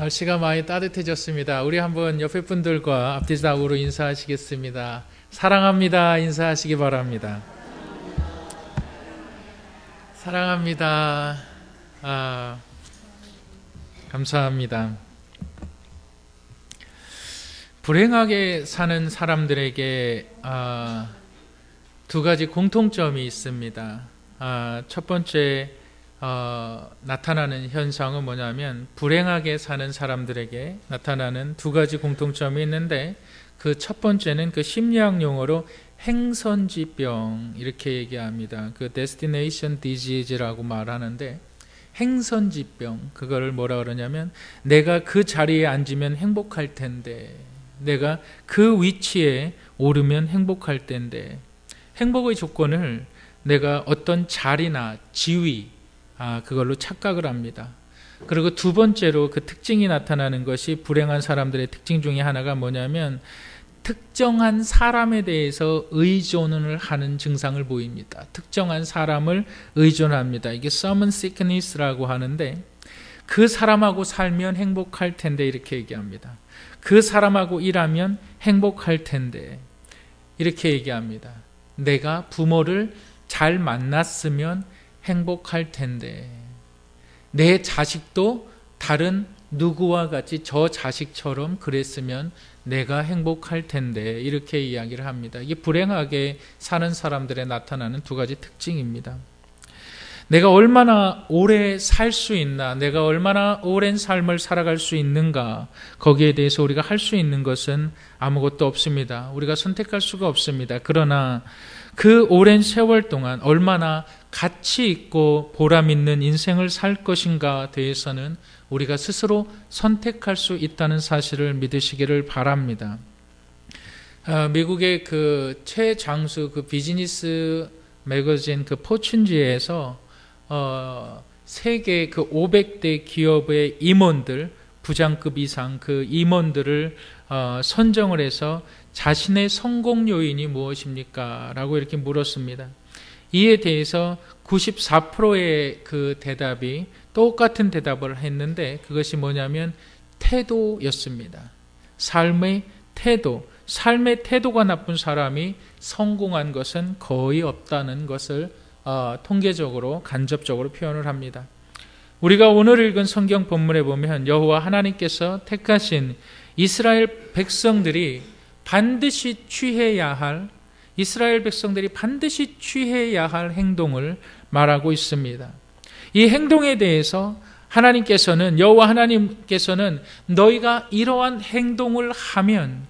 날씨가 많이 따뜻해졌습니다. 우리 한번 옆에 분들과 앞뒤좌우로 인사하시겠습니다. 사랑합니다. 인사하시기 바랍니다. 사랑합니다. 감사합니다. 불행하게 사는 사람들에게 두 가지 공통점이 있습니다. 첫 번째 나타나는 현상은 뭐냐면 불행하게 사는 사람들에게 나타나는 두 가지 공통점이 있는데 그 첫 번째는 그 심리학 용어로 행선지병 이렇게 얘기합니다. 그 destination disease라고 말하는데 행선지병 그거를 뭐라 그러냐면 내가 그 자리에 앉으면 행복할 텐데 내가 그 위치에 오르면 행복할 텐데 행복의 조건을 내가 어떤 자리나 지위 그걸로 착각을 합니다. 그리고 두 번째로 그 특징이 나타나는 것이 불행한 사람들의 특징 중에 하나가 뭐냐면 특정한 사람에 대해서 의존을 하는 증상을 보입니다. 특정한 사람을 의존합니다. 이게 summon sickness라고 하는데 그 사람하고 살면 행복할 텐데 이렇게 얘기합니다. 그 사람하고 일하면 행복할 텐데 이렇게 얘기합니다. 내가 부모를 잘 만났으면 행복할 텐데 내 자식도 다른 누구와 같이 저 자식처럼 그랬으면 내가 행복할 텐데 이렇게 이야기를 합니다. 이게 불행하게 사는 사람들에 나타나는 두 가지 특징입니다. 내가 얼마나 오래 살 수 있나, 내가 얼마나 오랜 삶을 살아갈 수 있는가, 거기에 대해서 우리가 할 수 있는 것은 아무것도 없습니다. 우리가 선택할 수가 없습니다. 그러나 그 오랜 세월 동안 얼마나 가치 있고 보람 있는 인생을 살 것인가 대해서는 우리가 스스로 선택할 수 있다는 사실을 믿으시기를 바랍니다. 미국의 그 최장수 그 비즈니스 매거진 그 포춘지에서 세계 그 500대 기업의 임원들, 부장급 이상 그 임원들을 선정을 해서 자신의 성공 요인이 무엇입니까? 라고 이렇게 물었습니다. 이에 대해서 94%의 그 대답이 똑같은 대답을 했는데 그것이 뭐냐면 태도였습니다. 삶의 태도. 삶의 태도가 나쁜 사람이 성공한 것은 거의 없다는 것을 통계적으로 간접적으로 표현을 합니다. 우리가 오늘 읽은 성경 본문에 보면 여호와 하나님께서 택하신 이스라엘 백성들이 반드시 취해야 할 행동을 말하고 있습니다. 이 행동에 대해서 여호와 하나님께서는 너희가 이러한 행동을 하면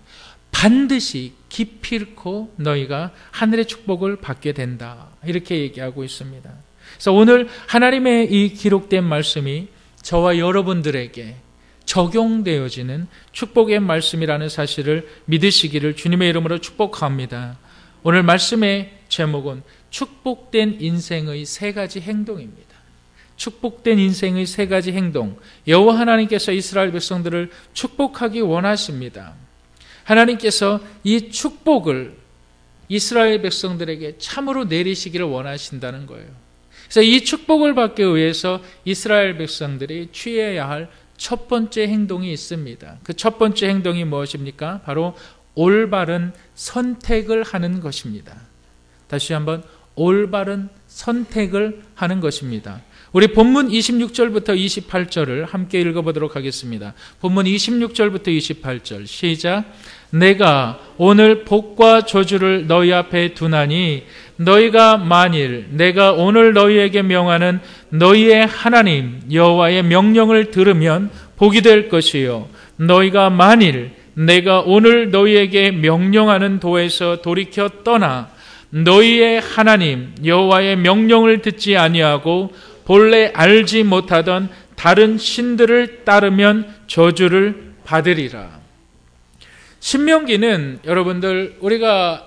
반드시 기필코 너희가 하늘의 축복을 받게 된다. 이렇게 얘기하고 있습니다. 그래서 오늘 하나님의 이 기록된 말씀이 저와 여러분들에게 적용되어지는 축복의 말씀이라는 사실을 믿으시기를 주님의 이름으로 축복합니다. 오늘 말씀의 제목은 축복된 인생의 세 가지 행동입니다. 축복된 인생의 세 가지 행동. 여호와 하나님께서 이스라엘 백성들을 축복하기 원하십니다. 하나님께서 이 축복을 이스라엘 백성들에게 참으로 내리시기를 원하신다는 거예요. 그래서 이 축복을 받기 위해서 이스라엘 백성들이 취해야 할 첫 번째 행동이 있습니다. 그 첫 번째 행동이 무엇입니까? 바로 올바른 선택을 하는 것입니다. 다시 한번 올바른 선택을 하는 것입니다. 우리 본문 26절부터 28절을 함께 읽어보도록 하겠습니다. 본문 26절부터 28절 시작. 내가 오늘 복과 저주를 너희 앞에 두나니 너희가 만일 내가 오늘 너희에게 명하는 너희의 하나님 여호와의 명령을 들으면 복이 될 것이요 너희가 만일 내가 오늘 너희에게 명령하는 도에서 돌이켜 떠나 너희의 하나님 여호와의 명령을 듣지 아니하고 본래 알지 못하던 다른 신들을 따르면 저주를 받으리라. 신명기는 여러분들 우리가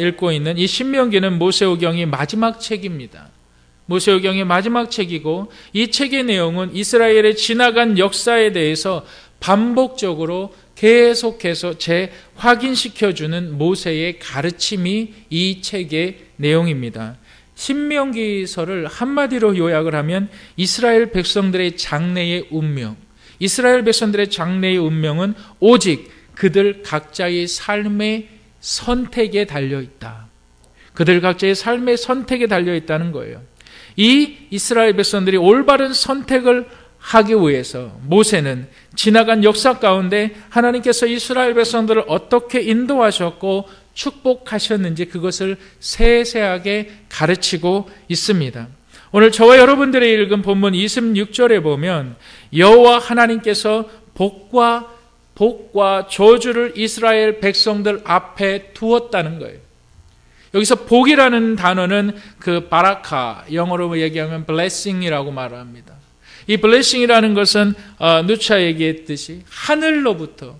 읽고 있는 이 신명기는 모세오경의 마지막 책입니다. 모세오경의 마지막 책이고 이 책의 내용은 이스라엘의 지나간 역사에 대해서 반복적으로 계속해서 재확인시켜주는 모세의 가르침이 이 책의 내용입니다. 신명기서를 한마디로 요약을 하면 이스라엘 백성들의 장래의 운명, 이스라엘 백성들의 장래의 운명은 오직 그들 각자의 삶의 선택에 달려있다. 그들 각자의 삶의 선택에 달려있다는 거예요. 이 이스라엘 백성들이 올바른 선택을 하기 위해서 모세는 지나간 역사 가운데 하나님께서 이스라엘 백성들을 어떻게 인도하셨고 축복하셨는지 그것을 세세하게 가르치고 있습니다. 오늘 저와 여러분들이 읽은 본문 26절에 보면 여호와 하나님께서 복과 저주를 이스라엘 백성들 앞에 두었다는 거예요. 여기서 복이라는 단어는 그 바라카, 영어로 얘기하면 blessing이라고 말합니다. 이 blessing이라는 것은 누차 얘기했듯이 하늘로부터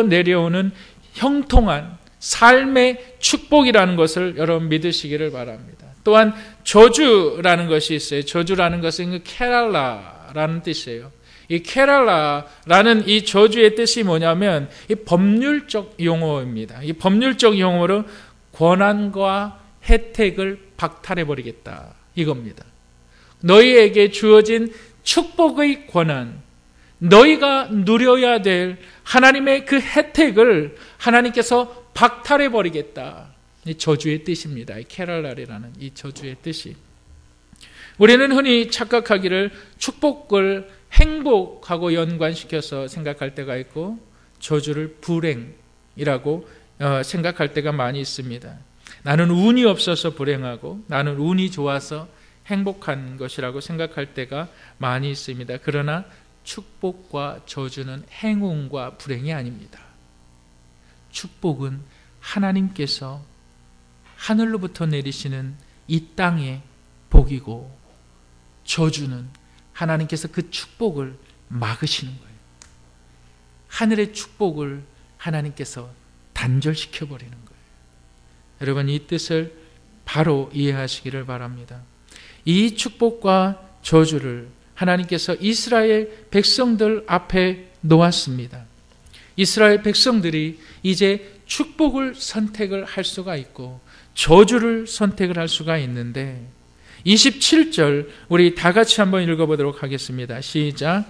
내려오는 형통한 삶의 축복이라는 것을 여러분 믿으시기를 바랍니다. 또한 저주라는 것이 있어요. 저주라는 것은 케랄라라는 뜻이에요. 이 케랄라라는 이 저주의 뜻이 뭐냐면 이 법률적 용어입니다. 이 법률적 용어로 권한과 혜택을 박탈해버리겠다 이겁니다. 너희에게 주어진 축복의 권한, 너희가 누려야 될 하나님의 그 혜택을 하나님께서 박탈해버리겠다. 이 저주의 뜻입니다. 이 케랄라리라는 이 저주의 뜻이. 우리는 흔히 착각하기를 축복을 행복하고 연관시켜서 생각할 때가 있고 저주를 불행이라고 생각할 때가 많이 있습니다. 나는 운이 없어서 불행하고 나는 운이 좋아서 행복한 것이라고 생각할 때가 많이 있습니다. 그러나 축복과 저주는 행운과 불행이 아닙니다. 축복은 하나님께서 하늘로부터 내리시는 이 땅의 복이고 저주는 하나님께서 그 축복을 막으시는 거예요. 하늘의 축복을 하나님께서 단절시켜버리는 거예요. 여러분 이 뜻을 바로 이해하시기를 바랍니다. 이 축복과 저주를 하나님께서 이스라엘 백성들 앞에 놓았습니다. 이스라엘 백성들이 이제 축복을 선택을 할 수가 있고 저주를 선택을 할 수가 있는데 27절 우리 다 같이 한번 읽어보도록 하겠습니다. 시작.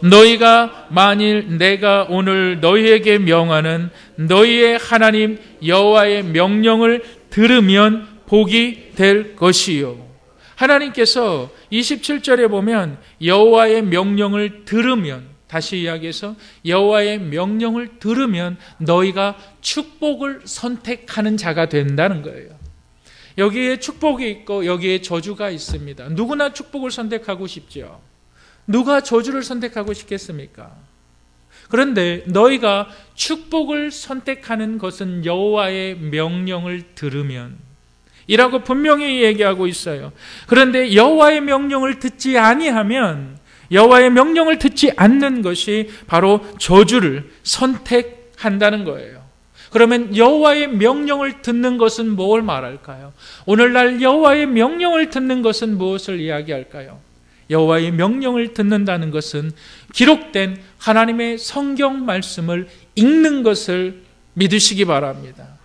너희가 만일 내가 오늘 너희에게 명하는 너희의 하나님 여호와의 명령을 들으면 복이 될 것이요. 하나님께서 27절에 보면 여호와의 명령을 들으면, 다시 이야기해서 여호와의 명령을 들으면 너희가 축복을 선택하는 자가 된다는 거예요. 여기에 축복이 있고 여기에 저주가 있습니다. 누구나 축복을 선택하고 싶죠. 누가 저주를 선택하고 싶겠습니까? 그런데 너희가 축복을 선택하는 것은 여호와의 명령을 들으면 이라고 분명히 얘기하고 있어요. 그런데 여호와의 명령을 듣지 아니하면, 여호와의 명령을 듣지 않는 것이 바로 저주를 선택한다는 거예요. 그러면 여호와의 명령을 듣는 것은 뭘 말할까요? 오늘날 여호와의 명령을 듣는 것은 무엇을 이야기할까요? 여호와의 명령을 듣는다는 것은 기록된 하나님의 성경 말씀을 읽는 것을 믿으시기 바랍니다.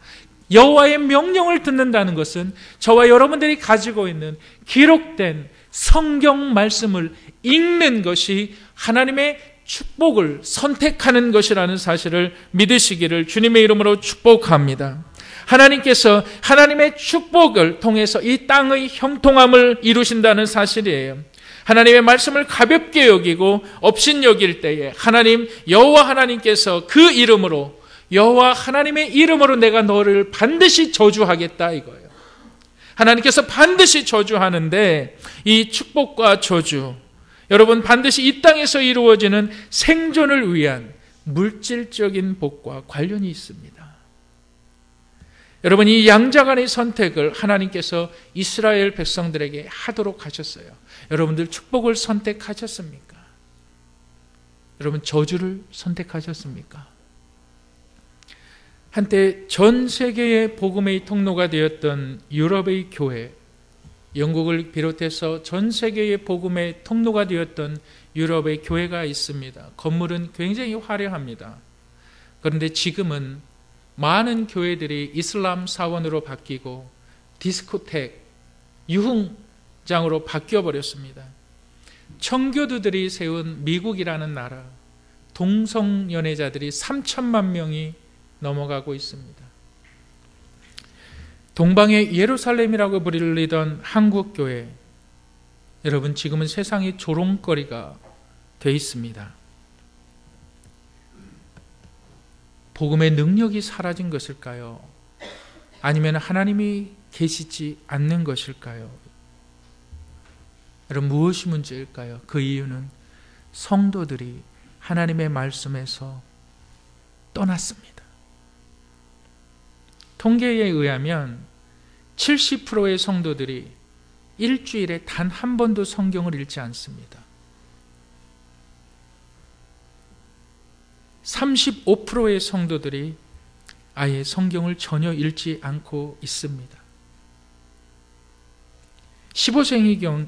여호와의 명령을 듣는다는 것은 저와 여러분들이 가지고 있는 기록된 성경 말씀을 읽는 것이 하나님의 축복을 선택하는 것이라는 사실을 믿으시기를 주님의 이름으로 축복합니다. 하나님께서 하나님의 축복을 통해서 이 땅의 형통함을 이루신다는 사실이에요. 하나님의 말씀을 가볍게 여기고 업신여길 때에 하나님 여호와 하나님께서 그 이름으로, 여호와 하나님의 이름으로 내가 너를 반드시 저주하겠다 이거예요. 하나님께서 반드시 저주하는데 이 축복과 저주, 여러분 반드시 이 땅에서 이루어지는 생존을 위한 물질적인 복과 관련이 있습니다. 여러분 이 양자간의 선택을 하나님께서 이스라엘 백성들에게 하도록 하셨어요. 여러분들 축복을 선택하셨습니까? 여러분 저주를 선택하셨습니까? 한때 전 세계의 복음의 통로가 되었던 유럽의 교회, 영국을 비롯해서 전 세계의 복음의 통로가 되었던 유럽의 교회가 있습니다. 건물은 굉장히 화려합니다. 그런데 지금은 많은 교회들이 이슬람 사원으로 바뀌고 디스코텍, 유흥장으로 바뀌어 버렸습니다. 청교도들이 세운 미국이라는 나라, 동성연애자들이 3천만 명이 넘어가고 있습니다. 동방의 예루살렘이라고 불리던 한국교회, 여러분 지금은 세상이 조롱거리가 돼 있습니다. 복음의 능력이 사라진 것일까요? 아니면 하나님이 계시지 않는 것일까요? 여러분 무엇이 문제일까요? 그 이유는 성도들이 하나님의 말씀에서 떠났습니다. 통계에 의하면 70%의 성도들이 일주일에 단 한 번도 성경을 읽지 않습니다. 35%의 성도들이 아예 성경을 전혀 읽지 않고 있습니다. 15세기경에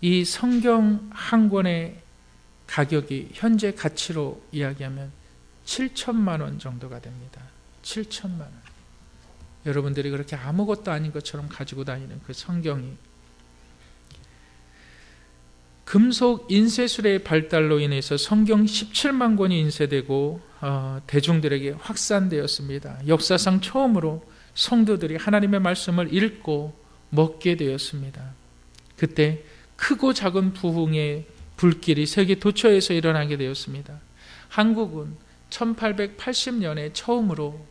이 성경 한 권의 가격이 현재 가치로 이야기하면 7천만 원 정도가 됩니다. 7천만 원. 여러분들이 그렇게 아무것도 아닌 것처럼 가지고 다니는 그 성경이 금속 인쇄술의 발달로 인해서 성경 17만 권이 인쇄되고 대중들에게 확산되었습니다. 역사상 처음으로 성도들이 하나님의 말씀을 읽고 먹게 되었습니다. 그때 크고 작은 부흥의 불길이 세계 도처에서 일어나게 되었습니다. 한국은 1880년에 처음으로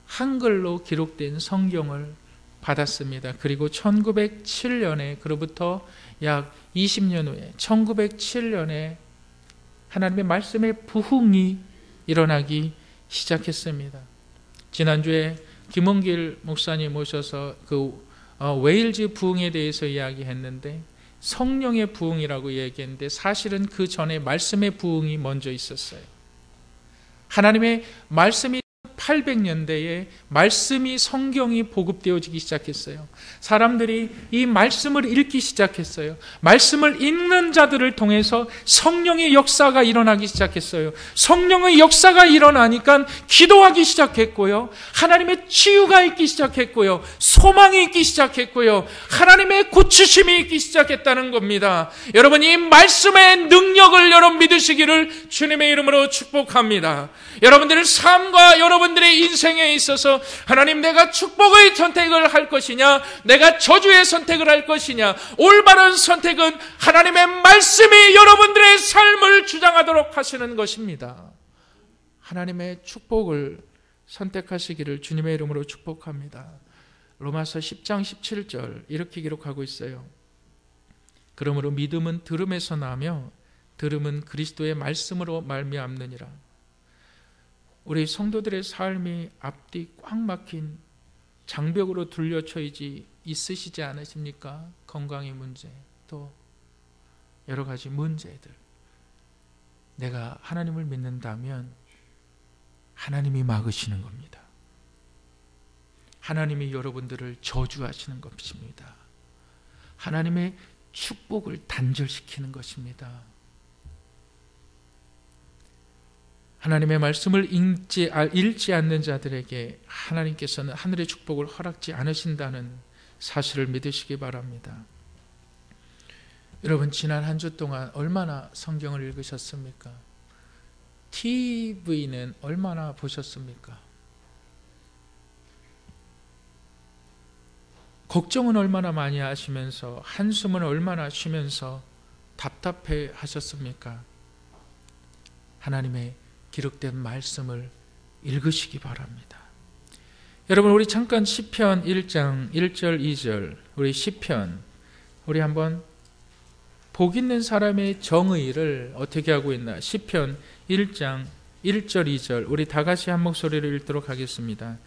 한글로 기록된 성경을 받았습니다. 그리고 1907년에 그로부터 약 20년 후에 1907년에 하나님의 말씀의 부흥이 일어나기 시작했습니다. 지난주에 김원길 목사님 모셔서 웨일즈 부흥에 대해서 이야기했는데 성령의 부흥이라고 얘기했는데 사실은 그 전에 말씀의 부흥이 먼저 있었어요. 하나님의 말씀이 800년대에 말씀이 성경이 보급되어지기 시작했어요. 사람들이 이 말씀을 읽기 시작했어요. 말씀을 읽는 자들을 통해서 성령의 역사가 일어나기 시작했어요. 성령의 역사가 일어나니까 기도하기 시작했고요. 하나님의 치유가 있기 시작했고요. 소망이 있기 시작했고요. 하나님의 고치심이 있기 시작했다는 겁니다. 여러분 이 말씀의 능력을 여러분 믿으시기를 주님의 이름으로 축복합니다. 여러분들의 삶과 여러분들의 인생에 있어서 하나님 내가 축복의 선택을 할 것이냐 내가 저주의 선택을 할 것이냐 올바른 선택은 하나님의 말씀이 여러분들의 삶을 주장하도록 하시는 것입니다. 하나님의 축복을 선택하시기를 주님의 이름으로 축복합니다. 로마서 10장 17절 이렇게 기록하고 있어요. 그러므로 믿음은 들음에서 나며 들음은 그리스도의 말씀으로 말미암느니라. 우리 성도들의 삶이 앞뒤 꽉 막힌 장벽으로 둘러쳐있지 있으시지 않으십니까? 건강의 문제, 또 여러 가지 문제들. 내가 하나님을 믿는다면 하나님이 막으시는 겁니다. 하나님이 여러분들을 저주하시는 것입니다. 하나님의 축복을 단절시키는 것입니다. 하나님의 말씀을 읽지 않는 자들에게 하나님께서는 하늘의 축복을 허락지 않으신다는 사실을 믿으시기 바랍니다. 여러분 지난 한 주 동안 얼마나 성경을 읽으셨습니까? TV는 얼마나 보셨습니까? 걱정은 얼마나 많이 하시면서 한숨은 얼마나 쉬면서 답답해 하셨습니까? 하나님의 기록된 말씀을 읽으시기 바랍니다. 여러분 우리 잠깐 시편 1장 1절 2절 우리 시편 우리 한번 복 있는 사람의 정의를 어떻게 하고 있나 시편 1장 1절 2절 우리 다 같이 한 목소리를 읽도록 하겠습니다.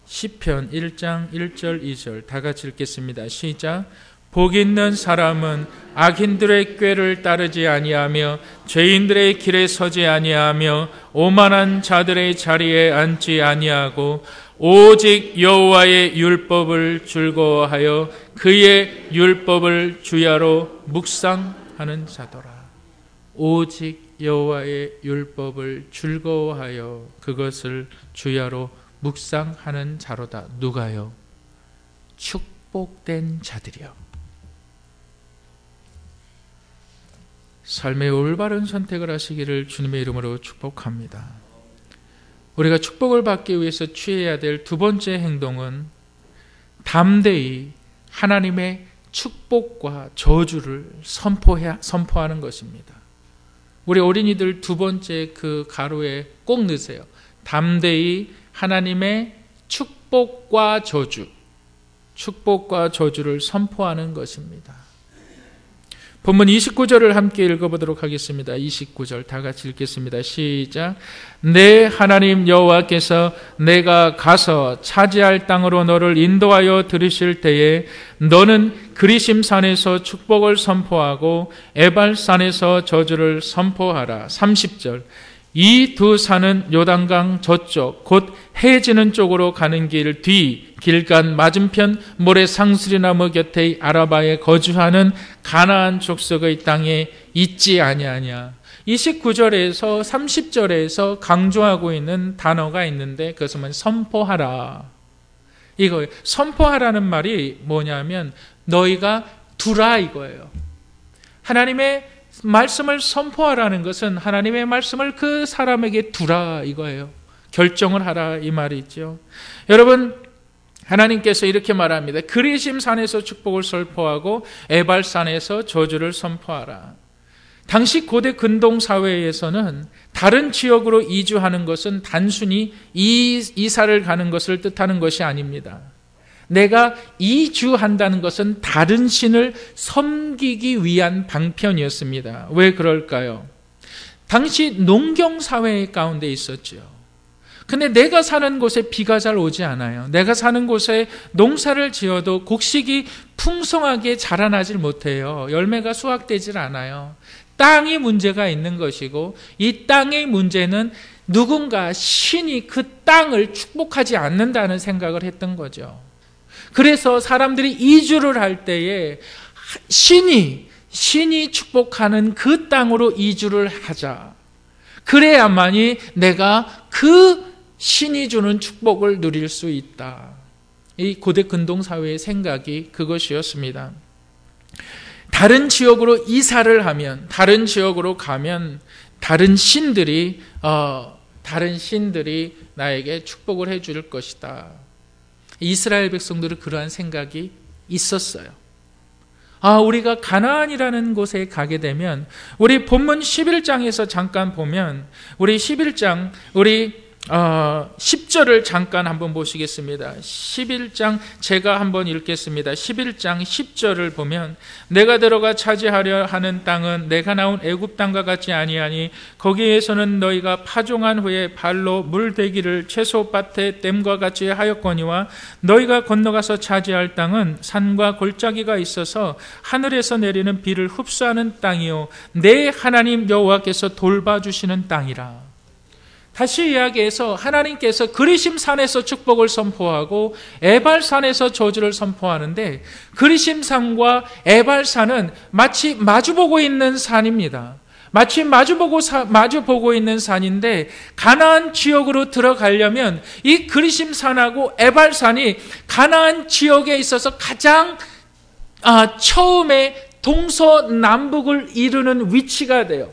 시편 1장 1절 2절 다 같이 읽겠습니다. 시작. 복 있는 사람은 악인들의 꾀를 따르지 아니하며 죄인들의 길에 서지 아니하며 오만한 자들의 자리에 앉지 아니하고 오직 여호와의 율법을 즐거워하여 그의 율법을 주야로 묵상하는 자더라. 오직 여호와의 율법을 즐거워하여 그것을 주야로 묵상하는 자로다. 누가요? 축복된 자들이요. 삶의 올바른 선택을 하시기를 주님의 이름으로 축복합니다. 우리가 축복을 받기 위해서 취해야 될 두 번째 행동은 담대히 하나님의 축복과 저주를 선포하는 것입니다. 우리 어린이들 두 번째 그 가로에 꼭 넣으세요. 담대히 하나님의 축복과 저주를 선포하는 것입니다. 본문 29절을 함께 읽어보도록 하겠습니다. 29절 다 같이 읽겠습니다. 시작. 내 하나님 여호와께서 내가 가서 차지할 땅으로 너를 인도하여 들으실 때에 너는 그리심산에서 축복을 선포하고 에발산에서 저주를 선포하라. 30절. 이 두 산은 요단강 저쪽 곧 해지는 쪽으로 가는 길 뒤 길간 맞은편 모래 상수리나무 곁의 아라바에 거주하는 가나안 족속의 땅에 있지 아니하냐. 29절에서 30절에서 강조하고 있는 단어가 있는데 그것은 선포하라. 이거예요. 선포하라는 말이 뭐냐면 너희가 두라 이거예요. 하나님의 말씀을 선포하라는 것은 하나님의 말씀을 그 사람에게 두라 이거예요. 결정을 하라 이 말이죠. 여러분, 하나님께서 이렇게 말합니다. 그리심산에서 축복을 선포하고 에발산에서 저주를 선포하라. 당시 고대 근동 사회에서는 다른 지역으로 이주하는 것은 단순히 이사를 가는 것을 뜻하는 것이 아닙니다. 내가 이주한다는 것은 다른 신을 섬기기 위한 방편이었습니다. 왜 그럴까요? 당시 농경 사회 가운데 있었죠. 근데 내가 사는 곳에 비가 잘 오지 않아요. 내가 사는 곳에 농사를 지어도 곡식이 풍성하게 자라나질 못해요. 열매가 수확되질 않아요. 땅이 문제가 있는 것이고 이 땅의 문제는 누군가 신이 그 땅을 축복하지 않는다는 생각을 했던 거죠. 그래서 사람들이 이주를 할 때에 신이 축복하는 그 땅으로 이주를 하자. 그래야만이 내가 그 신이 주는 축복을 누릴 수 있다. 이 고대 근동 사회의 생각이 그것이었습니다. 다른 지역으로 이사를 하면, 다른 지역으로 가면 다른 신들이 나에게 축복을 해줄 것이다. 이스라엘 백성들은 그러한 생각이 있었어요. 우리가 가나안이라는 곳에 가게 되면 우리 본문 11장에서 잠깐 보면 우리 11장 10절을 잠깐 한번 보시겠습니다. 11장 제가 한번 읽겠습니다. 11장 10절을 보면 내가 들어가 차지하려 하는 땅은 내가 나온 애굽 땅과 같지 아니하니 거기에서는 너희가 파종한 후에 발로 물대기를 채소밭에 댐과 같이 하였거니와 너희가 건너가서 차지할 땅은 산과 골짜기가 있어서 하늘에서 내리는 비를 흡수하는 땅이요 내 하나님 여호와께서 돌봐주시는 땅이라. 다시 이야기해서 하나님께서 그리심산에서 축복을 선포하고 에발산에서 저주를 선포하는데 그리심산과 에발산은 마치 마주보고 있는 산입니다. 마치 마주보고 있는 산인데 가나안 지역으로 들어가려면 이 그리심산하고 에발산이 가나안 지역에 있어서 가장 처음에 동서남북을 이루는 위치가 돼요.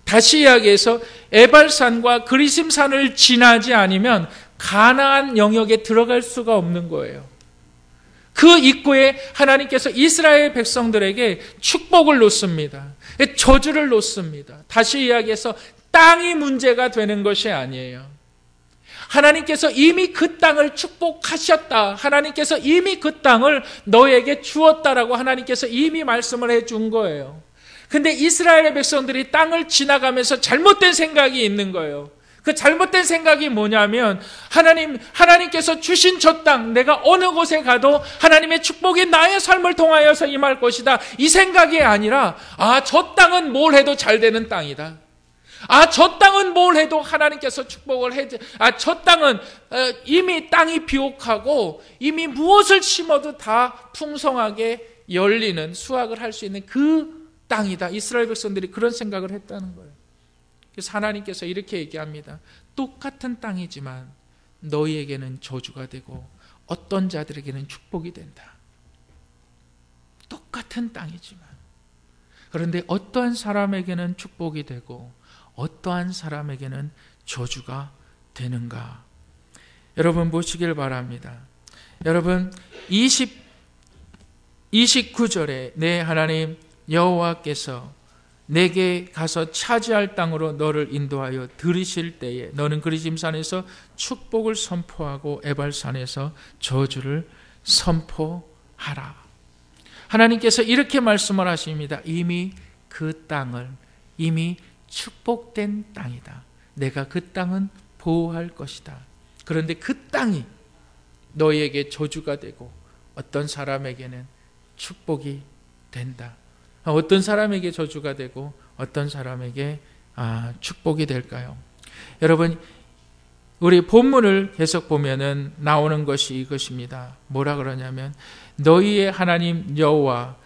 다시 이야기해서 에발산과 그리심산을 지나지 않으면 가나안 영역에 들어갈 수가 없는 거예요. 그 입구에 하나님께서 이스라엘 백성들에게 축복을 놓습니다. 저주를 놓습니다. 다시 이야기해서 땅이 문제가 되는 것이 아니에요. 하나님께서 이미 그 땅을 축복하셨다. 하나님께서 이미 그 땅을 너에게 주었다라고 하나님께서 이미 말씀을 해준 거예요. 근데 이스라엘의 백성들이 땅을 지나가면서 잘못된 생각이 있는 거예요. 그 잘못된 생각이 뭐냐면 하나님께서 주신 저 땅, 내가 어느 곳에 가도 하나님의 축복이 나의 삶을 통하여서 임할 것이다. 이 생각이 아니라 저 땅은 뭘 해도 잘 되는 땅이다. 저 땅은 뭘 해도 하나님께서 축복을 저 땅은 이미 땅이 비옥하고 이미 무엇을 심어도 다 풍성하게 열리는 수확을 할 수 있는 그 땅이다. 이스라엘 백성들이 그런 생각을 했다는 거예요. 그래서 하나님께서 이렇게 얘기합니다. 똑같은 땅이지만 너희에게는 저주가 되고 어떤 자들에게는 축복이 된다. 똑같은 땅이지만. 그런데 어떠한 사람에게는 축복이 되고 어떠한 사람에게는 저주가 되는가? 여러분 보시길 바랍니다. 여러분 29절에 내 하나님 여호와께서 내게 가서 차지할 땅으로 너를 인도하여 들이실 때에 너는 그리심산에서 축복을 선포하고 에발산에서 저주를 선포하라. 하나님께서 이렇게 말씀을 하십니다. 이미 그 땅을 이미 축복된 땅이다. 내가 그 땅은 보호할 것이다. 그런데 그 땅이 너희에게 저주가 되고 어떤 사람에게는 축복이 된다. 어떤 사람에게 저주가 되고 어떤 사람에게 축복이 될까요? 여러분 우리 본문을 계속 보면은 나오는 것이 이것입니다. 뭐라 그러냐면 너희의 하나님 여호와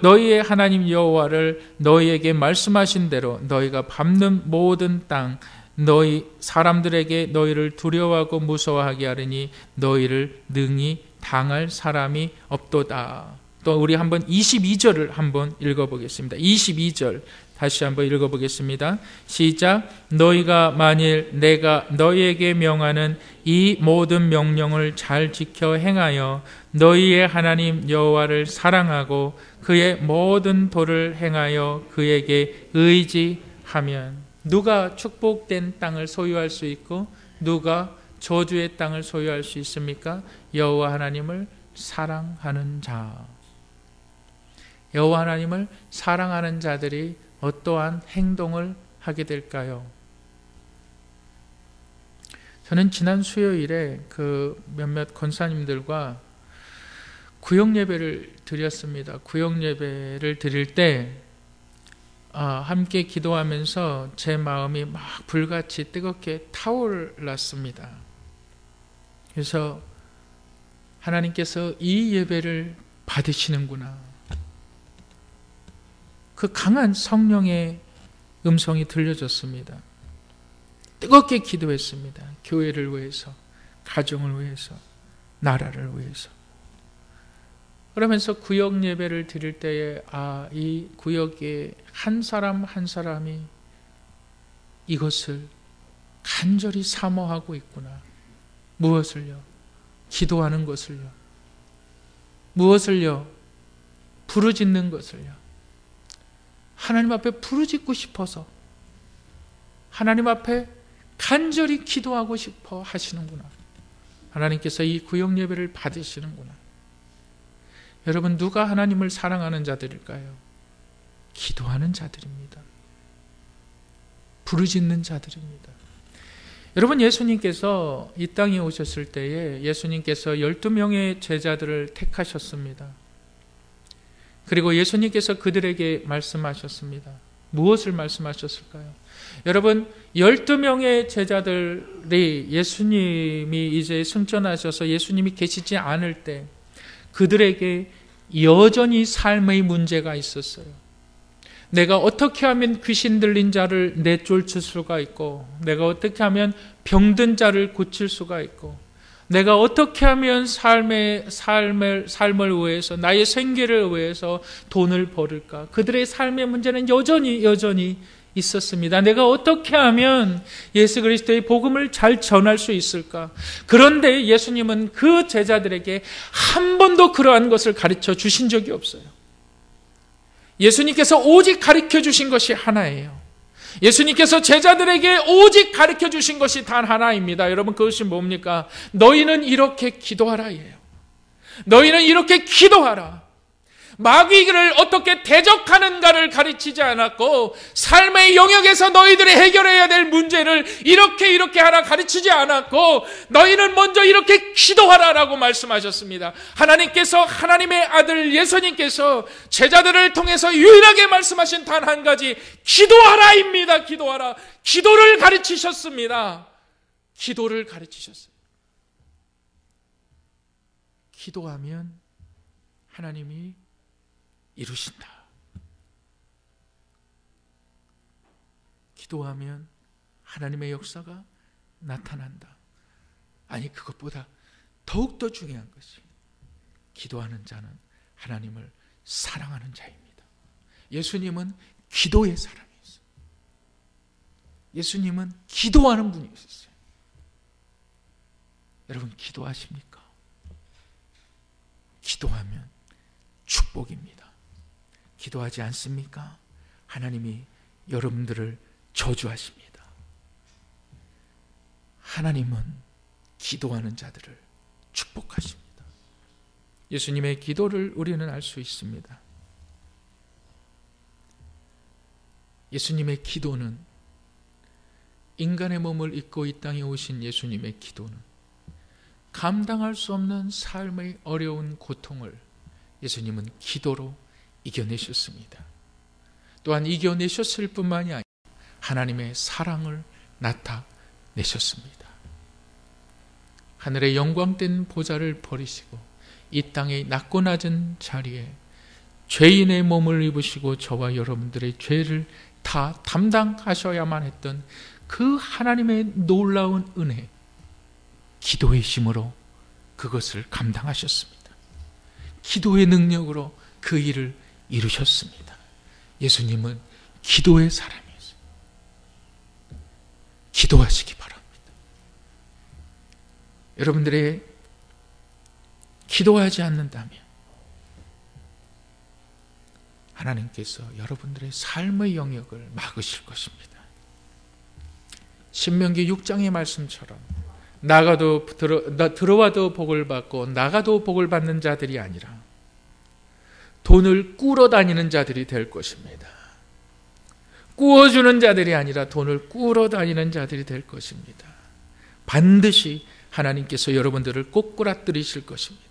너희의 하나님 여호와를 너희에게 말씀하신 대로 너희가 밟는 모든 땅 너희 사람들에게 너희를 두려워하고 무서워하게 하리니 너희를 능히 당할 사람이 없도다. 또 우리 한번 22절을 한번 읽어보겠습니다. 22절 다시 한번 읽어보겠습니다. 시작. 너희가 만일 내가 너희에게 명하는 이 모든 명령을 잘 지켜 행하여 너희의 하나님 여호와를 사랑하고 그의 모든 도를 행하여 그에게 의지하면 누가 축복된 땅을 소유할 수 있고 누가 저주의 땅을 소유할 수 있습니까? 여호와 하나님을 사랑하는 자. 여호와 하나님을 사랑하는 자들이 어떠한 행동을 하게 될까요? 저는 지난 수요일에 그 몇몇 권사님들과 구역 예배를 드렸습니다. 구역 예배를 드릴 때 함께 기도하면서 제 마음이 막 불같이 뜨겁게 타올랐습니다. 그래서 하나님께서 이 예배를 받으시는구나. 그 강한 성령의 음성이 들려졌습니다. 뜨겁게 기도했습니다. 교회를 위해서, 가정을 위해서, 나라를 위해서. 그러면서 구역 예배를 드릴 때에 이 구역의 한 사람 한 사람이 이것을 간절히 사모하고 있구나. 무엇을요? 기도하는 것을요. 무엇을요? 부르짖는 것을요. 하나님 앞에 부르짖고 싶어서 하나님 앞에 간절히 기도하고 싶어 하시는구나. 하나님께서 이 구역 예배를 받으시는구나. 여러분 누가 하나님을 사랑하는 자들일까요? 기도하는 자들입니다. 부르짖는 자들입니다. 여러분 예수님께서 이 땅에 오셨을 때에 예수님께서 12명의 제자들을 택하셨습니다. 그리고 예수님께서 그들에게 말씀하셨습니다. 무엇을 말씀하셨을까요? 여러분 12명의 제자들이 예수님이 이제 승천하셔서 예수님이 계시지 않을 때 그들에게 여전히 삶의 문제가 있었어요. 내가 어떻게 하면 귀신 들린 자를 내쫓을 수가 있고 내가 어떻게 하면 병든 자를 고칠 수가 있고 내가 어떻게 하면 삶을 위해서 나의 생계를 위해서 돈을 벌을까? 그들의 삶의 문제는 여전히 있었습니다. 내가 어떻게 하면 예수 그리스도의 복음을 잘 전할 수 있을까? 그런데 예수님은 그 제자들에게 한 번도 그러한 것을 가르쳐 주신 적이 없어요. 예수님께서 오직 가르쳐 주신 것이 하나예요. 예수님께서 제자들에게 오직 가르쳐 주신 것이 단 하나입니다. 여러분 그것이 뭡니까? 너희는 이렇게 기도하라예요. 너희는 이렇게 기도하라. 마귀를 어떻게 대적하는가를 가르치지 않았고 삶의 영역에서 너희들이 해결해야 될 문제를 이렇게 하라 가르치지 않았고 너희는 먼저 이렇게 기도하라라고 말씀하셨습니다. 하나님께서 하나님의 아들 예수님께서 제자들을 통해서 유일하게 말씀하신 단 한 가지 기도하라입니다. 기도하라. 기도를 가르치셨습니다. 기도를 가르치셨어요. 기도하면 하나님이 이루신다. 기도하면 하나님의 역사가 나타난다. 아니 그것보다 더욱더 중요한 것이 기도하는 자는 하나님을 사랑하는 자입니다. 예수님은 기도의 사람이었어요. 예수님은 기도하는 분이었어요. 여러분, 기도하십니까? 기도하면 축복입니다. 기도하지 않습니까? 하나님이 여러분들을 저주하십니다. 하나님은 기도하는 자들을 축복하십니다. 예수님의 기도를 우리는 알 수 있습니다. 예수님의 기도는, 인간의 몸을 입고 이 땅에 오신 예수님의 기도는 감당할 수 없는 삶의 어려운 고통을 예수님은 기도로 이겨내셨습니다. 또한 이겨내셨을 뿐만이 아니라 하나님의 사랑을 나타내셨습니다. 하늘의 영광된 보좌를 버리시고 이 땅의 낮고 낮은 자리에 죄인의 몸을 입으시고 저와 여러분들의 죄를 다 담당하셔야만 했던 그 하나님의 놀라운 은혜, 기도의 힘으로 그것을 감당하셨습니다. 기도의 능력으로 그 일을 이루셨습니다. 예수님은 기도의 사람이었어요. 기도하시기 바랍니다. 여러분들의 기도하지 않는다면 하나님께서 여러분들의 삶의 영역을 막으실 것입니다. 신명기 6장의 말씀처럼 들어와도 복을 받고 나가도 복을 받는 자들이 아니라 돈을 꾸러 다니는 자들이 될 것입니다. 꾸어주는 자들이 아니라 돈을 꾸러 다니는 자들이 될 것입니다. 반드시 하나님께서 여러분들을 꼬꾸라뜨리실 것입니다.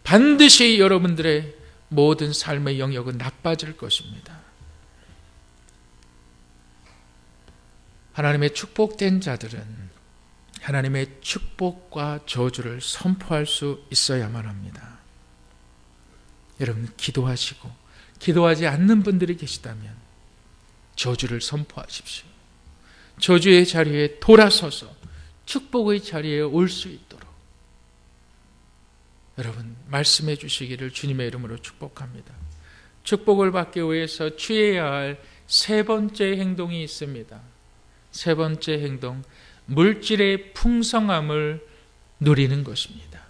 반드시 여러분들의 모든 삶의 영역은 나빠질 것입니다. 하나님의 축복된 자들은 하나님의 축복과 저주를 선포할 수 있어야만 합니다. 여러분, 기도하시고 기도하지 않는 분들이 계시다면 저주를 선포하십시오. 저주의 자리에 돌아서서 축복의 자리에 올 수 있도록 여러분 말씀해 주시기를 주님의 이름으로 축복합니다. 축복을 받기 위해서 취해야 할 세 번째 행동이 있습니다. 세 번째 행동, 물질의 풍성함을 누리는 것입니다.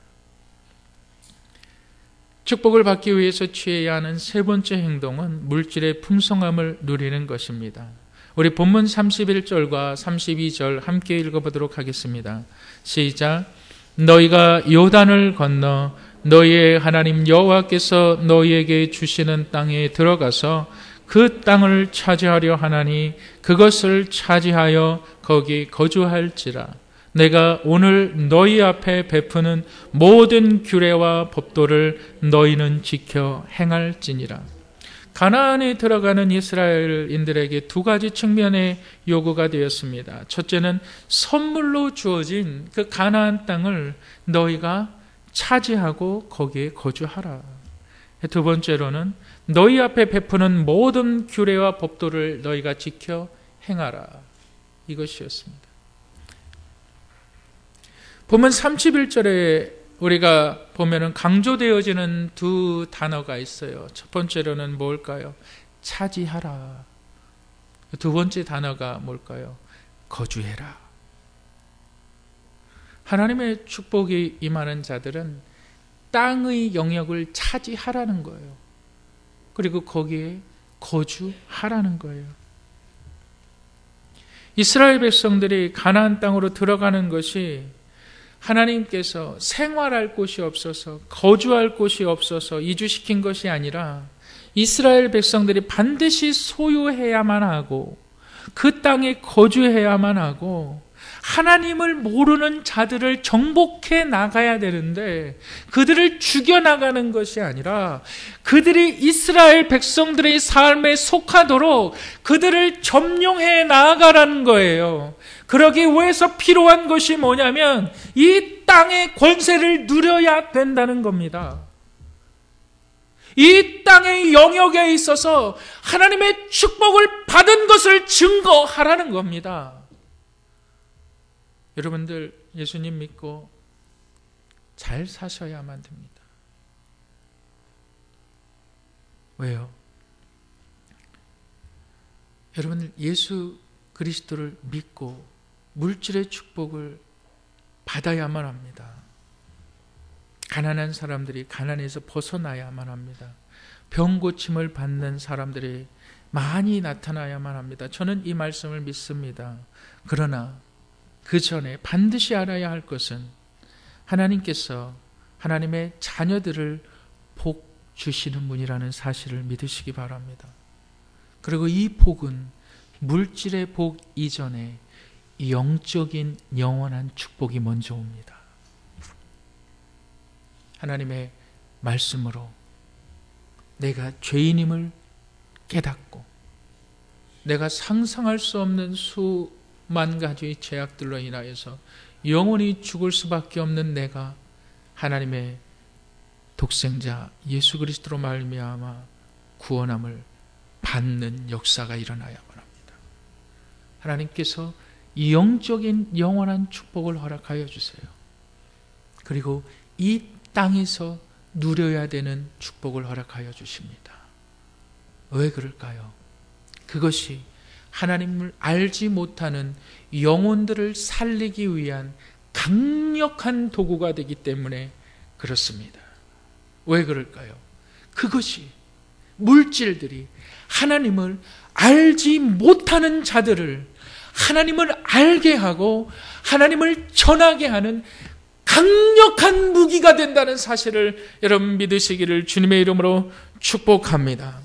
축복을 받기 위해서 취해야 하는 세 번째 행동은 물질의 풍성함을 누리는 것입니다. 우리 본문 31절과 32절 함께 읽어보도록 하겠습니다. 시작. 너희가 요단을 건너 너희의 하나님 여호와께서 너희에게 주시는 땅에 들어가서 그 땅을 차지하려 하나니 그것을 차지하여 거기 거주할지라. 내가 오늘 너희 앞에 베푸는 모든 규례와 법도를 너희는 지켜 행할지니라. 가나안에 들어가는 이스라엘인들에게 두 가지 측면의 요구가 되었습니다. 첫째는 선물로 주어진 그 가나안 땅을 너희가 차지하고 거기에 거주하라. 두 번째로는 너희 앞에 베푸는 모든 규례와 법도를 너희가 지켜 행하라. 이것이었습니다. 보면 31절에 우리가 보면은 강조되어지는 두 단어가 있어요. 첫 번째로는 뭘까요? 차지하라. 두 번째 단어가 뭘까요? 거주해라. 하나님의 축복이 임하는 자들은 땅의 영역을 차지하라는 거예요. 그리고 거기에 거주하라는 거예요. 이스라엘 백성들이 가나안 땅으로 들어가는 것이 하나님께서 생활할 곳이 없어서, 거주할 곳이 없어서 이주시킨 것이 아니라 이스라엘 백성들이 반드시 소유해야만 하고 그 땅에 거주해야만 하고 하나님을 모르는 자들을 정복해 나가야 되는데 그들을 죽여나가는 것이 아니라 그들이 이스라엘 백성들의 삶에 속하도록 그들을 점령해 나아가라는 거예요. 그러기 위해서 필요한 것이 뭐냐면 이 땅의 권세를 누려야 된다는 겁니다. 이 땅의 영역에 있어서 하나님의 축복을 받은 것을 증거하라는 겁니다. 여러분들 예수님 믿고 잘 사셔야만 됩니다. 왜요? 여러분, 예수 그리스도를 믿고 물질의 축복을 받아야만 합니다. 가난한 사람들이 가난에서 벗어나야만 합니다. 병 고침을 받는 사람들이 많이 나타나야만 합니다. 저는 이 말씀을 믿습니다. 그러나 그 전에 반드시 알아야 할 것은 하나님께서 하나님의 자녀들을 복 주시는 분이라는 사실을 믿으시기 바랍니다. 그리고 이 복은 물질의 복 이전에 영적인 영원한 축복이 먼저 옵니다. 하나님의 말씀으로 내가 죄인임을 깨닫고 내가 상상할 수 없는 수만 가지의 죄악들로 인하여서 영원히 죽을 수밖에 없는 내가 하나님의 독생자 예수 그리스도로 말미암아 구원함을 받는 역사가 일어나야만 합니다. 하나님께서 이 영적인 영원한 축복을 허락하여 주세요. 그리고 이 땅에서 누려야 되는 축복을 허락하여 주십니다. 왜 그럴까요? 그것이 하나님을 알지 못하는 영혼들을 살리기 위한 강력한 도구가 되기 때문에 그렇습니다. 왜 그럴까요? 그것이 물질들이 하나님을 알지 못하는 자들을 하나님을 알게 하고 하나님을 전하게 하는 강력한 무기가 된다는 사실을 여러분 믿으시기를 주님의 이름으로 축복합니다.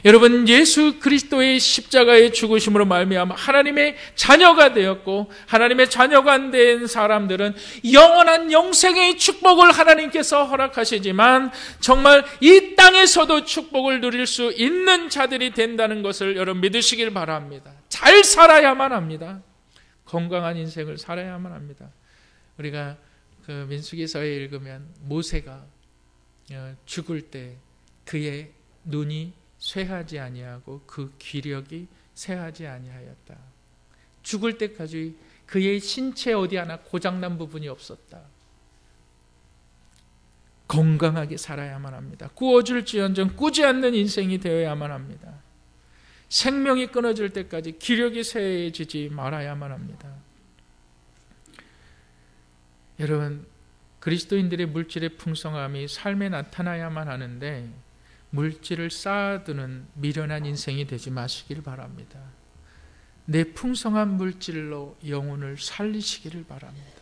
여러분, 예수 그리스도의 십자가의 죽으심으로 말미암아 하나님의 자녀가 되었고 하나님의 자녀가 된 사람들은 영원한 영생의 축복을 하나님께서 허락하시지만 정말 이 땅에서도 축복을 누릴 수 있는 자들이 된다는 것을 여러분 믿으시길 바랍니다. 잘 살아야만 합니다. 건강한 인생을 살아야만 합니다. 우리가 그 민수기서에 읽으면 모세가 죽을 때 그의 눈이 쇠하지 아니하고 그 귀력이 쇠하지 아니하였다. 죽을 때까지 그의 신체 어디 하나 고장난 부분이 없었다. 건강하게 살아야만 합니다. 구워줄지언정 꾸지 않는 인생이 되어야만 합니다. 생명이 끊어질 때까지 기력이 쇠해지지 말아야만 합니다. 여러분, 그리스도인들의 물질의 풍성함이 삶에 나타나야만 하는데 물질을 쌓아두는 미련한 인생이 되지 마시길 바랍니다. 내 풍성한 물질로 영혼을 살리시기를 바랍니다.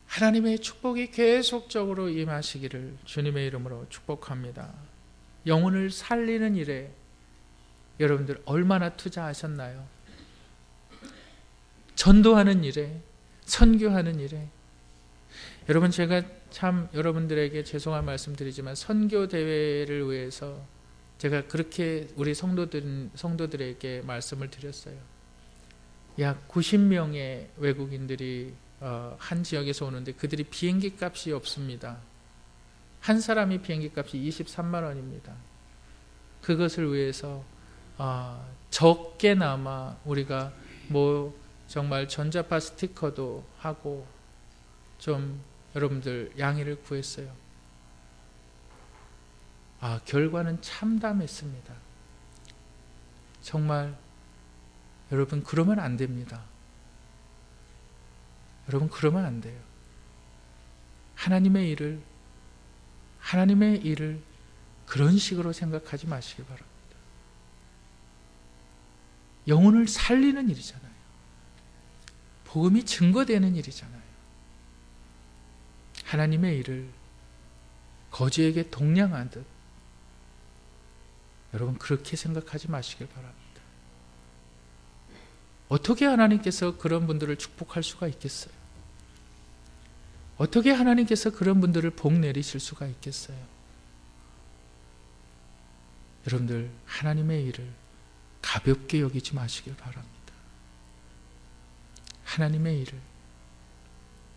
하나님의 축복이 계속적으로 임하시기를 주님의 이름으로 축복합니다. 영혼을 살리는 일에 여러분들 얼마나 투자하셨나요? 전도하는 일에, 선교하는 일에. 여러분, 제가 참 여러분들에게 죄송한 말씀 드리지만 선교 대회를 위해서 제가 그렇게 우리 성도들에게 말씀을 드렸어요. 약 90명의 외국인들이 한 지역에서 오는데 그들이 비행기 값이 없습니다. 한 사람이 비행기 값이 23만 원입니다. 그것을 위해서 적게나마 우리가 뭐 정말 전자파 스티커도 하고 좀 여러분들 양해를 구했어요. 결과는 참담했습니다. 정말 여러분 그러면 안 됩니다. 여러분 그러면 안 돼요. 하나님의 일을 그런 식으로 생각하지 마시기 바랍니다. 영혼을 살리는 일이잖아요. 복음이 증거되는 일이잖아요. 하나님의 일을 거지에게 동냥하듯 여러분 그렇게 생각하지 마시길 바랍니다. 어떻게 하나님께서 그런 분들을 축복할 수가 있겠어요? 어떻게 하나님께서 그런 분들을 복 내리실 수가 있겠어요? 여러분들 하나님의 일을 가볍게 여기지 마시길 바랍니다. 하나님의 일을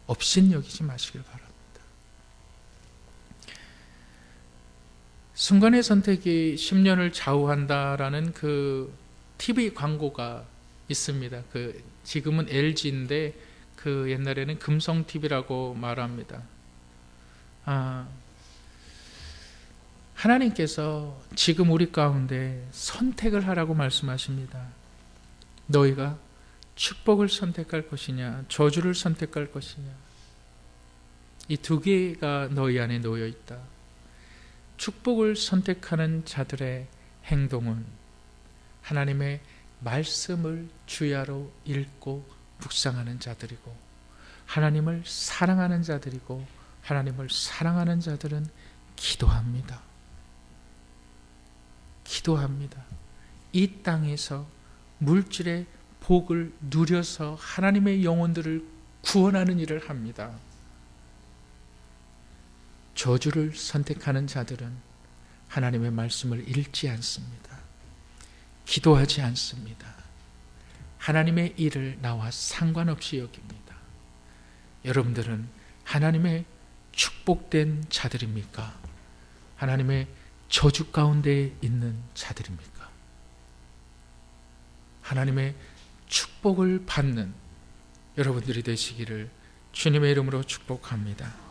업신 여기지 마시길 바랍니다. 순간의 선택이 10년을 좌우한다라는 그 TV 광고가 있습니다. 지금은 LG인데 그 옛날에는 금성 TV라고 말합니다. 하나님께서 지금 우리 가운데 선택을 하라고 말씀하십니다. 너희가 축복을 선택할 것이냐, 저주를 선택할 것이냐. 이 두 개가 너희 안에 놓여 있다. 축복을 선택하는 자들의 행동은 하나님의 말씀을 주야로 읽고 묵상하는 자들이고, 하나님을 사랑하는 자들이고, 하나님을 사랑하는 자들은 기도합니다. 기도합니다. 이 땅에서 물질의 복을 누려서 하나님의 영혼들을 구원하는 일을 합니다. 저주를 선택하는 자들은 하나님의 말씀을 읽지 않습니다. 기도하지 않습니다. 하나님의 일을 나와 상관없이 여깁니다. 여러분들은 하나님의 축복된 자들입니까? 하나님의 저주 가운데 있는 자들입니까? 하나님의 축복을 받는 여러분들이 되시기를 주님의 이름으로 축복합니다.